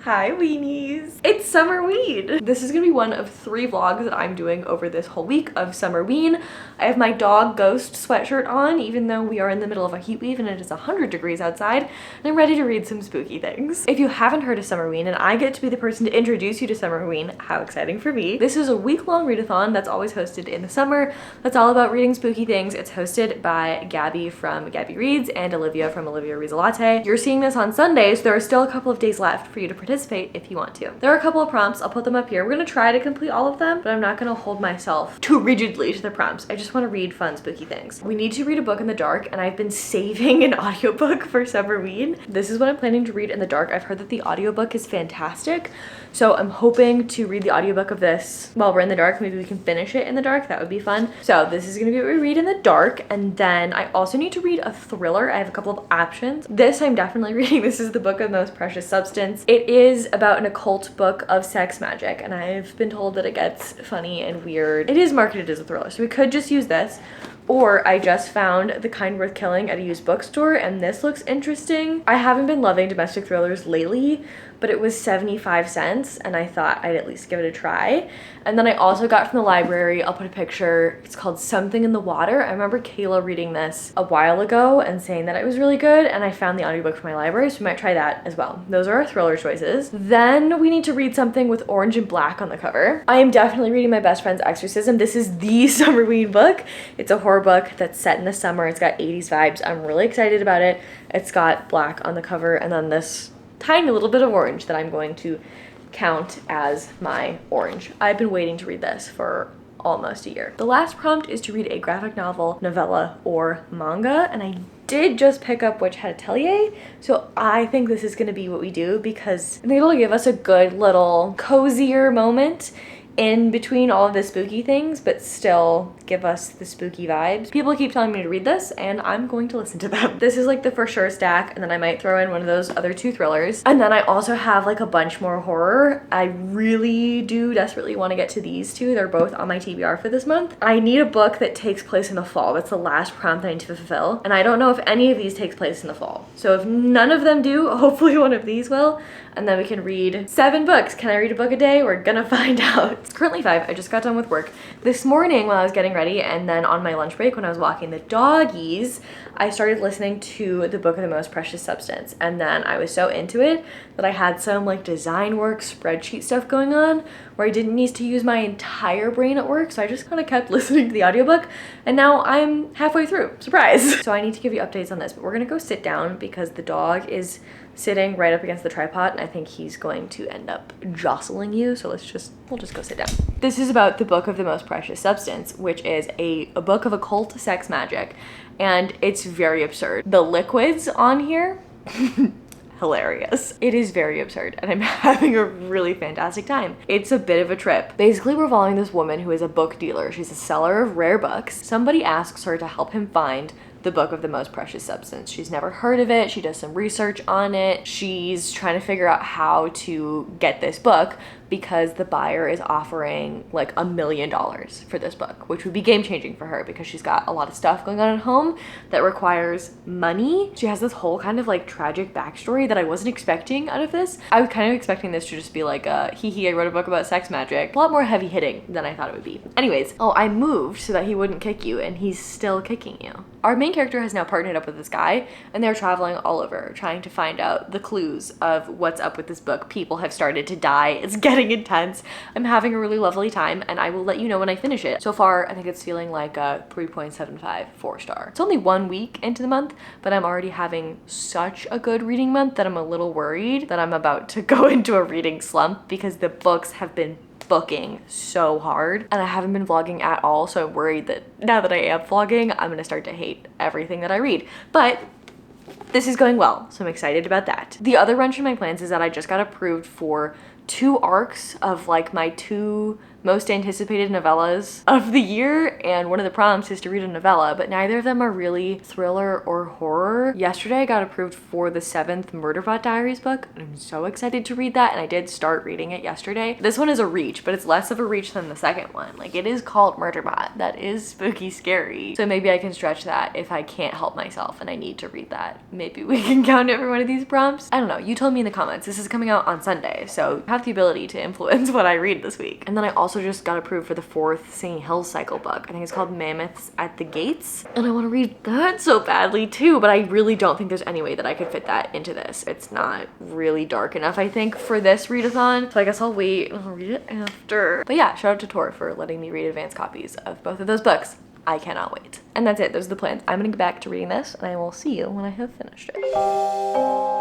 Hi weenies! It's Summerween! This is gonna be one of 3 vlogs that I'm doing over this whole week of Summerween. I have my dog Ghost sweatshirt on, even though we are in the middle of a heat wave and it is 100 degrees outside, and I'm ready to read some spooky things. If you haven't heard of Summerween and I get to be the person to introduce you to Summerween, how exciting for me. This is a week-long readathon that's always hosted in the summer. That's all about reading spooky things. It's hosted by Gabby from Gabby Reads and Olivia from Olivia Reads a Latte. You're seeing this on Sunday, so there are still a couple of days left for you to participate if you want to. There are a couple of prompts. I'll put them up here. We're gonna try to complete all of them, but I'm not gonna hold myself too rigidly to the prompts. I just want to read fun, spooky things. We need to read a book in the dark, and I've been saving an audiobook for Summerween. This is what I'm planning to read in the dark. I've heard that the audiobook is fantastic, so I'm hoping to read the audiobook of this while we're in the dark. Maybe we can finish it in the dark. That would be fun. So this is gonna be what we read in the dark, and then I also need to read a thriller. I have a couple of options. This I'm definitely reading. This is The Book of Most Precious Substance. It is about an occult book of sex magic, and I've been told that it gets funny and weird. It is marketed as a thriller, so we could just use this. Or I just found The Kind Worth Killing at a used bookstore, and this looks interesting. I haven't been loving domestic thrillers lately, but it was 75 cents, and I thought I'd at least give it a try. And then I also got from the library, I'll put a picture, it's called Something in the Water. I remember Kayla reading this a while ago and saying that it was really good, and I found the audiobook from my library, so we might try that as well. Those are our thriller choices. Then we need to read something with orange and black on the cover. I am definitely reading My Best Friend's Exorcism. This is the Summerween book. It's a horror book that's set in the summer. It's got 80s vibes. I'm really excited about it. It's got black on the cover and then this tiny little bit of orange that I'm going to count as my orange. I've been waiting to read this for almost a year. The last prompt is to read a graphic novel, novella, or manga, and I did just pick up Witch Hat Atelier, so I think this is gonna be what we do because I think it'll give us a good little cozier moment in between all of the spooky things, but still give us the spooky vibes. People keep telling me to read this, and I'm going to listen to them. This is like the for sure stack, and then I might throw in one of those other 2 thrillers. And then I also have like a bunch more horror. I really do desperately want to get to these 2. They're both on my TBR for this month. I need a book that takes place in the fall. That's the last prompt I need to fulfill. And I don't know if any of these takes place in the fall. So if none of them do, hopefully one of these will. And then we can read 7 books. Can I read a book a day? We're gonna find out. It's currently 5. I just got done with work. This morning while I was getting ready and then on my lunch break when I was walking the doggies, I started listening to The Book of the Most Precious Substance. And then I was so into it that I had some like design work, spreadsheet stuff going on where I didn't need to use my entire brain at work. So I just kind of kept listening to the audiobook, and now I'm halfway through. Surprise! So I need to give you updates on this, but we're gonna go sit down because the dog is sitting right up against the tripod and I think he's going to end up jostling you. So we'll just go sit down. This is about The Book of the Most Precious Substance, which is a book of occult sex magic, and it's very absurd. The liquids on here, hilarious. It is very absurd, and I'm having a really fantastic time. It's a bit of a trip. Basically, we're following this woman who is a book dealer. She's a seller of rare books. Somebody asks her to help him find The Book of the Most Precious Substance. She's never heard of it. She does some research on it. She's trying to figure out how to get this book because the buyer is offering like $1 million for this book, which would be game-changing for her because she's got a lot of stuff going on at home that requires money. She has this whole kind of like tragic backstory that I wasn't expecting out of this. I was kind of expecting this to just be like a hee, I wrote a book about sex magic. A lot more heavy hitting than I thought it would be. Anyways, oh, I moved so that he wouldn't kick you, and he's still kicking you. Our main character has now partnered up with this guy, and they're traveling all over trying to find out the clues of what's up with this book. People have started to die. It's getting intense. I'm having a really lovely time, and I will let you know when I finish it. So far, I think it's feeling like a 3.75 4-star. It's only 1 week into the month, but I'm already having such a good reading month that I'm a little worried that I'm about to go into a reading slump because the books have been booking so hard and I haven't been vlogging at all, so I'm worried that now that I am vlogging, I'm gonna start to hate everything that I read. But this is going well, so I'm excited about that. The other wrench in my plans is that I just got approved for 2 arcs of like my 2 most anticipated novellas of the year, and one of the prompts is to read a novella, but neither of them are really thriller or horror. Yesterday I got approved for the 7th Murderbot Diaries book, and I'm so excited to read that, and I did start reading it yesterday. This one is a reach, but it's less of a reach than the second one. Like, it is called Murderbot. That is spooky scary. So maybe I can stretch that if I can't help myself and I need to read that. Maybe we can count every one of these prompts. I don't know. You told me in the comments. This is coming out on Sunday, so I have the ability to influence what I read this week. And then I also just got approved for the 4th Singing Hills cycle book. I think it's called Mammoths at the Gates. And I want to read that so badly too, but I really don't think there's any way that I could fit that into this. It's not really dark enough, I think, for this readathon. So I guess I'll wait and I'll read it after. But yeah, shout out to Tor for letting me read advanced copies of both of those books. I cannot wait. And that's it. Those are the plans. I'm gonna get back to reading this, and I will see you when I have finished it.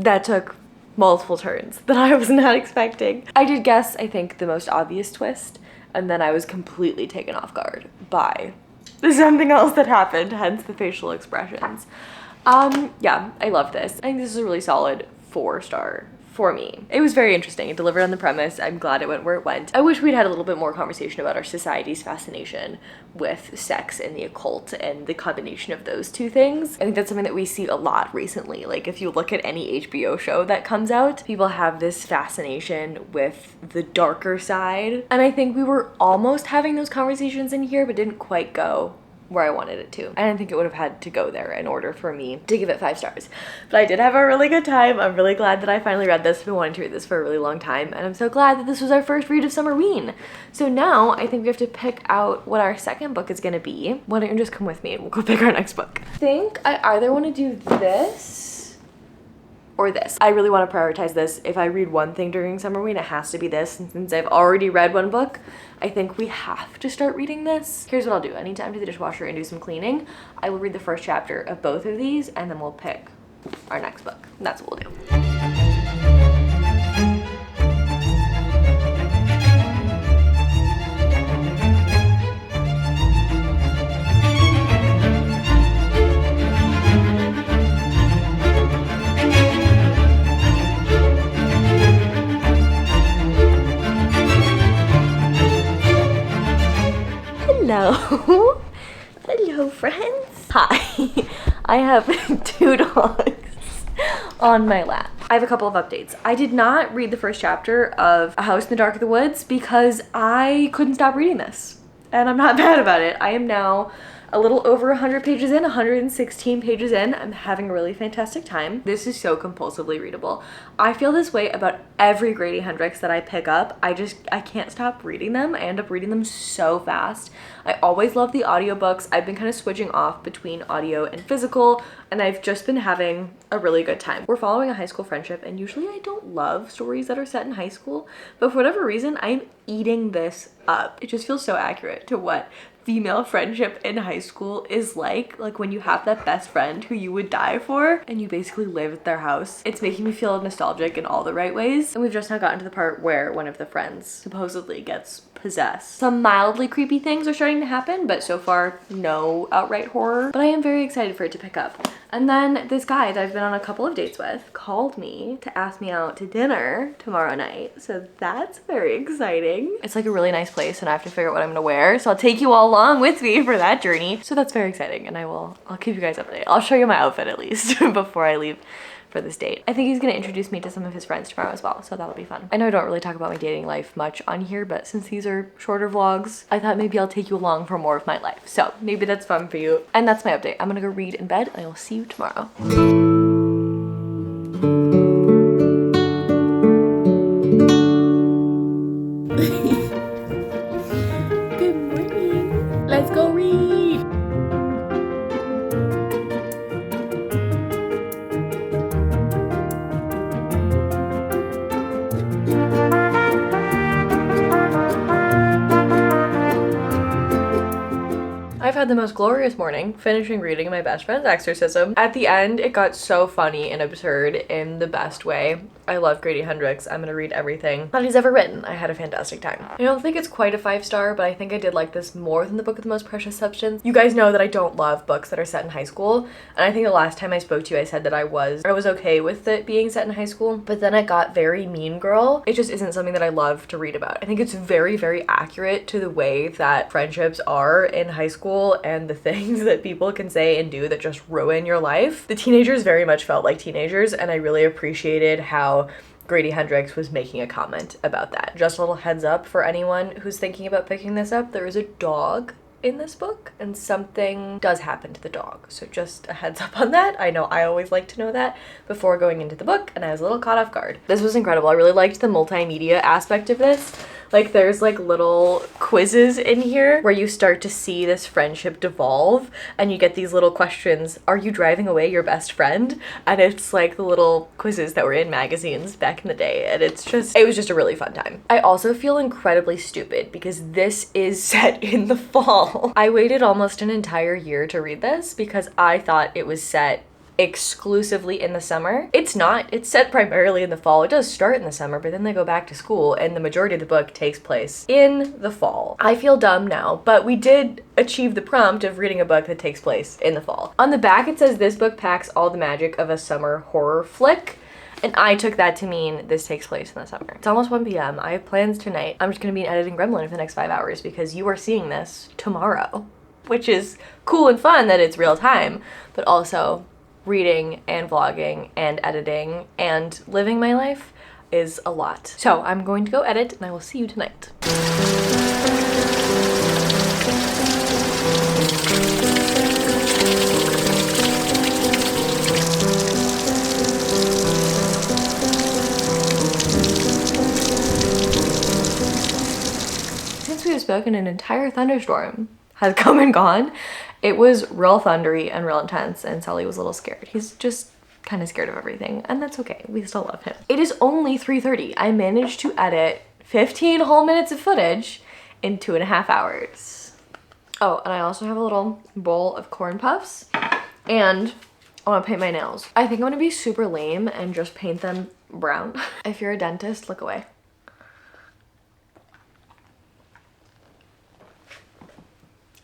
That took multiple turns that I was not expecting. I did guess, I think, the most obvious twist, and then I was completely taken off guard by something else that happened, hence the facial expressions. Yeah, I love this. I think this is a really solid 4-star for me. It was very interesting. It delivered on the premise. I'm glad it went where it went. I wish we'd had a little bit more conversation about our society's fascination with sex and the occult and the combination of those two things. I think that's something that we see a lot recently. Like, if you look at any HBO show that comes out, people have this fascination with the darker side. And I think we were almost having those conversations in here, but didn't quite go where I wanted it to. I didn't think it would have had to go there in order for me to give it 5 stars. But I did have a really good time. I'm really glad that I finally read this. I've been wanting to read this for a really long time, and I'm so glad that this was our first read of Summerween. So now I think we have to pick out what our second book is gonna be. Why don't you just come with me and we'll go pick our next book? I think I either want to do this or this. I really want to prioritize this. If I read one thing during Summerween, it has to be this. And since I've already read one book, I think we have to start reading this. Here's what I'll do. I need to empty the dishwasher and do some cleaning. I will read the first chapter of both of these, and then we'll pick our next book. That's what we'll do. Hello. Hello, friends. Hi. I have 2 dogs on my lap. I have a couple of updates. I did not read the first chapter of A House in the Dark of the Woods because I couldn't stop reading this. And I'm not bad about it. I am now a little over 100 pages in, 116 pages in. I'm having a really fantastic time. This is so compulsively readable. I feel this way about every Grady Hendrix that I pick up. I can't stop reading them. I end up reading them so fast. I always love the audiobooks. I've been kind of switching off between audio and physical, and I've just been having a really good time. We're following a high school friendship, and usually I don't love stories that are set in high school, but for whatever reason, I'm eating this up. It just feels so accurate to what female friendship in high school is like when you have that best friend who you would die for and you basically live at their house. It's making me feel nostalgic in all the right ways. And we've just now gotten to the part where one of the friends supposedly gets possessed. Some mildly creepy things are starting to happen, but so far no outright horror. But I am very excited for it to pick up. And then this guy that I've been on a couple of dates with called me to ask me out to dinner tomorrow night. So that's very exciting. It's like a really nice place and I have to figure out what I'm gonna wear. So I'll take you all along with me for that journey. So that's very exciting, and I'll keep you guys updated. I'll show you my outfit at least before I leave for this date. I think he's gonna introduce me to some of his friends tomorrow as well, so that'll be fun. I know I don't really talk about my dating life much on here, but since these are shorter vlogs, I thought maybe I'll take you along for more of my life. So maybe that's fun for you. And that's my update. I'm gonna go read in bed and I will see you tomorrow. Good morning. Let's go read. I've had the most glorious morning, finishing reading my best friend's exorcism. At the end, it got so funny and absurd in the best way. I love Grady Hendrix. I'm gonna read everything that he's ever written. I had a fantastic time. I don't think it's quite a 5-star, but I think I did like this more than the Book of the Most Precious Substance. You guys know that I don't love books that are set in high school, and I think the last time I spoke to you, I said that I was okay with it being set in high school, but then it got very Mean Girl. It just isn't something that I love to read about. I think it's very, very accurate to the way that friendships are in high school and the things that people can say and do that just ruin your life. The teenagers very much felt like teenagers, and I really appreciated how Grady Hendrix was making a comment about that. Just a little heads up for anyone who's thinking about picking this up, there is a dog in this book and something does happen to the dog. So just a heads up on that. I know I always like to know that before going into the book, and I was a little caught off guard. This was incredible. I really liked the multimedia aspect of this. Like there's like little quizzes in here where you start to see this friendship devolve and you get these little questions. Are you driving away your best friend? And it's like the little quizzes that were in magazines back in the day. And it was just a really fun time. I also feel incredibly stupid because this is set in the fall. I waited almost an entire year to read this because I thought it was set exclusively in the summer. It's not. It's set primarily in the fall. It does start in the summer, but then they go back to school and the majority of the book takes place in the fall. I feel dumb now, but we did achieve the prompt of reading a book that takes place in the fall. On the back it says this book packs all the magic of a summer horror flick. And I took that to mean this takes place in the summer. It's almost 1 p.m. I have plans tonight. I'm just gonna be an editing gremlin for the next 5 hours because you are seeing this tomorrow, which is cool and fun that it's real time, but also reading and vlogging and editing and living my life is a lot. So I'm going to go edit and I will see you tonight. Since we have spoken, an entire thunderstorm has come and gone. It was real thundery and real intense, and Sully was a little scared. He's just kind of scared of everything, and that's okay. We still love him. It is only 3:30. I managed to edit 15 whole minutes of footage in 2.5 hours. Oh, and I also have a little bowl of corn puffs, and I want to paint my nails. I think I'm gonna be super lame and just paint them brown. If you're a dentist, look away.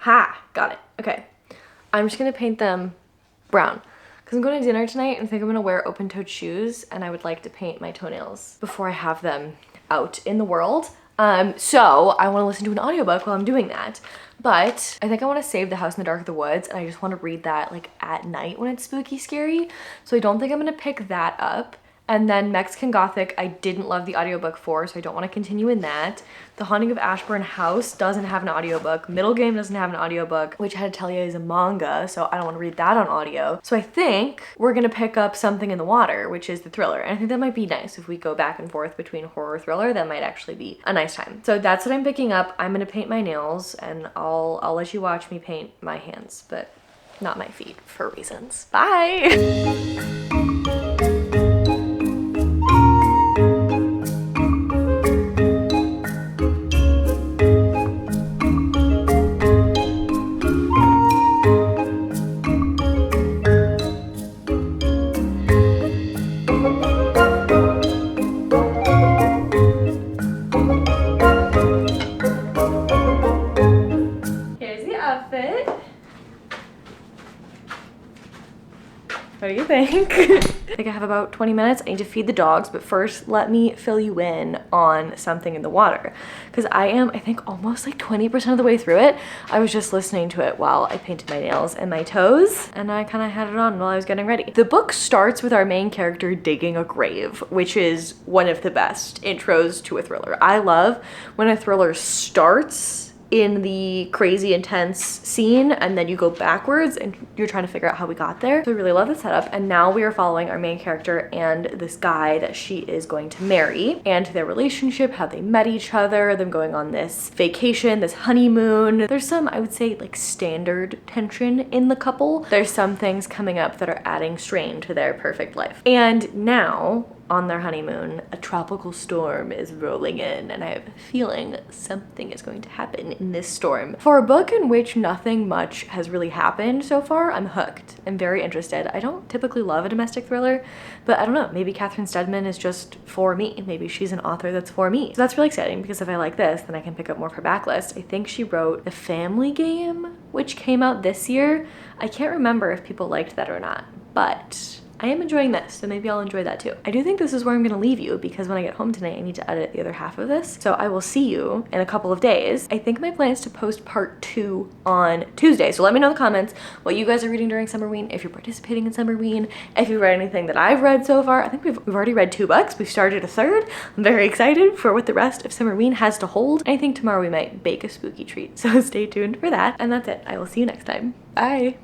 Ha! Got it. Okay. I'm just gonna paint them brown because I'm going to dinner tonight and I think I'm gonna wear open-toed shoes and I would like to paint my toenails before I have them out in the world. So I want to listen to an audiobook while I'm doing that. But I think I want to save The House in the Dark of the Woods and I just want to read that like at night when it's spooky scary. So I don't think I'm gonna pick that up. And then Mexican Gothic, I didn't love the audiobook for, so I don't want to continue in that. The Haunting of Ashburn House doesn't have an audiobook. Middle Game doesn't have an audiobook, which I had to tell you is a manga, so I don't want to read that on audio. So I think we're gonna pick up Something in the Water, which is the thriller. And I think that might be nice if we go back and forth between horror thriller. That might actually be a nice time. So that's what I'm picking up. I'm gonna paint my nails and I'll let you watch me paint my hands, but not my feet for reasons. Bye. What do you think? think. I think I have about 20 minutes. I need to feed the dogs, but first let me fill you in on something in the water. Because I am, I think, almost like 20% of the way through it. I was just listening to it while I painted my nails and my toes, and I kind of had it on while I was getting ready. The book starts with our main character digging a grave, which is one of the best intros to a thriller. I love when a thriller starts in the crazy intense scene and then you go backwards and you're trying to figure out how we got there. So I really love the setup. And now we are following our main character and this guy that she is going to marry, and their relationship, how they met each other, them going on this vacation, this honeymoon. There's some, I would say, like standard tension in the couple. There's some things coming up that are adding strain to their perfect life. And now, on their honeymoon, a tropical storm is rolling in, and I have a feeling something is going to happen in this storm. For a book in which nothing much has really happened so far, I'm hooked. I'm very interested. I don't typically love a domestic thriller, but I don't know, maybe Catherine Steadman is just for me. Maybe she's an author that's for me. So that's really exciting, because if I like this, then I can pick up more of her backlist. I think she wrote The Family Game, which came out this year. I can't remember if people liked that or not, but I am enjoying this, so maybe I'll enjoy that too. I do think this is where I'm gonna leave you, because when I get home tonight, I need to edit the other half of this. So I will see you in a couple of days. I think my plan is to post part 2 on Tuesday. So let me know in the comments what you guys are reading during Summerween, if you're participating in Summerween, if you've read anything that I've read so far. I think we've already read 2 books. We've started a 3rd. I'm very excited for what the rest of Summerween has to hold. I think tomorrow we might bake a spooky treat, so stay tuned for that. And that's it. I will see you next time. Bye.